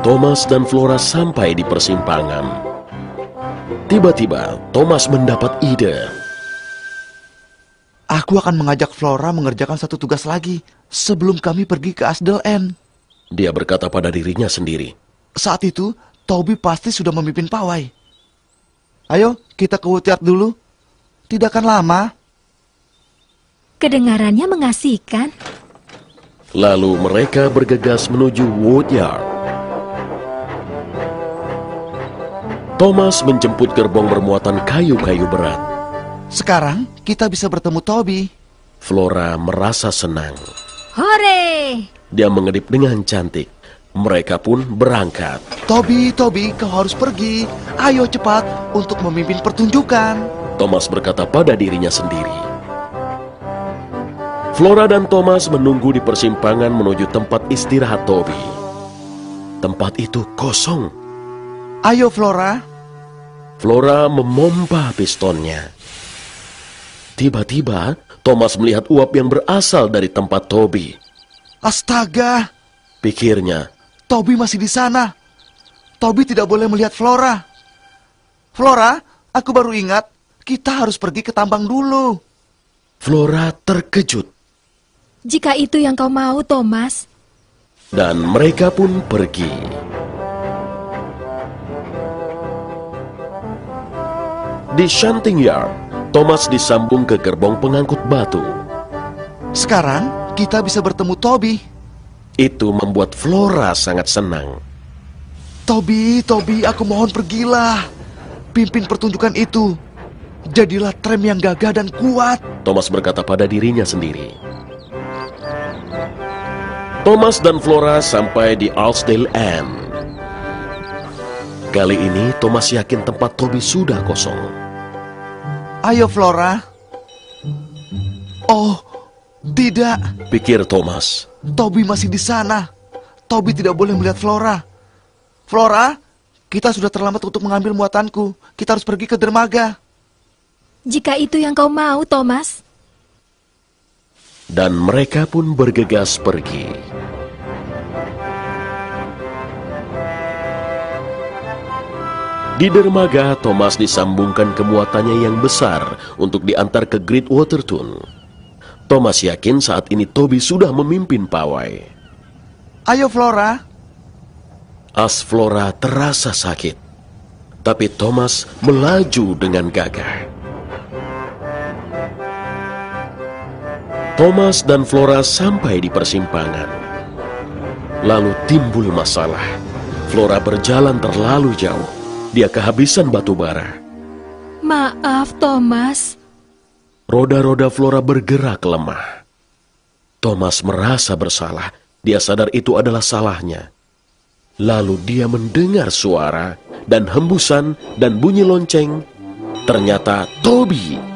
Thomas dan Flora sampai di persimpangan. Tiba-tiba, Thomas mendapat ide. Aku akan mengajak Flora mengerjakan satu tugas lagi sebelum kami pergi ke Asdel End. Dia berkata pada dirinya sendiri. Saat itu, Toby pasti sudah memimpin pawai. Ayo, kita ke Woodyard dulu. Tidak akan lama. Kedengarannya mengasihkan. Lalu mereka bergegas menuju Woodyard. Thomas menjemput gerbong bermuatan kayu-kayu berat. Sekarang kita bisa bertemu Toby. Flora merasa senang. Hore! Dia mengedip dengan cantik. Mereka pun berangkat. Toby, kau harus pergi. Ayo cepat untuk memimpin pertunjukan. Thomas berkata pada dirinya sendiri. Flora dan Thomas menunggu di persimpangan menuju tempat istirahat Toby. Tempat itu kosong. Ayo Flora. Flora memompa pistonnya. Tiba-tiba, Thomas melihat uap yang berasal dari tempat Toby. Astaga, pikirnya. Toby masih di sana. Toby tidak boleh melihat Flora. Flora, aku baru ingat, kita harus pergi ke tambang dulu. Flora terkejut. Jika itu yang kau mau, Thomas. Dan mereka pun pergi. Di shunting yard, Thomas disambung ke gerbong pengangkut batu. Sekarang kita bisa bertemu Toby. Itu membuat Flora sangat senang. Toby, aku mohon pergilah. Pimpin pertunjukan itu. Jadilah tram yang gagah dan kuat. Thomas berkata pada dirinya sendiri. Thomas dan Flora sampai di Asdale End. Kali ini Thomas yakin tempat Toby sudah kosong. Ayo Flora. Oh, tidak, pikir Thomas. Toby masih di sana. Toby tidak boleh melihat Flora. Flora, kita sudah terlambat untuk mengambil muatanku. Kita harus pergi ke dermaga. Jika itu yang kau mau, Thomas. Dan mereka pun bergegas pergi. Di dermaga, Thomas disambungkan ke muatannya yang besar untuk diantar ke Great Waterton. Thomas yakin saat ini Toby sudah memimpin pawai. Ayo Flora. As Flora terasa sakit, tapi Thomas melaju dengan gagah. Thomas dan Flora sampai di persimpangan. Lalu timbul masalah. Flora berjalan terlalu jauh. Dia kehabisan batu bara. Maaf, Thomas. Roda-roda Flora bergerak lemah. Thomas merasa bersalah. Dia sadar itu adalah salahnya. Lalu dia mendengar suara dan hembusan dan bunyi lonceng. Ternyata Toby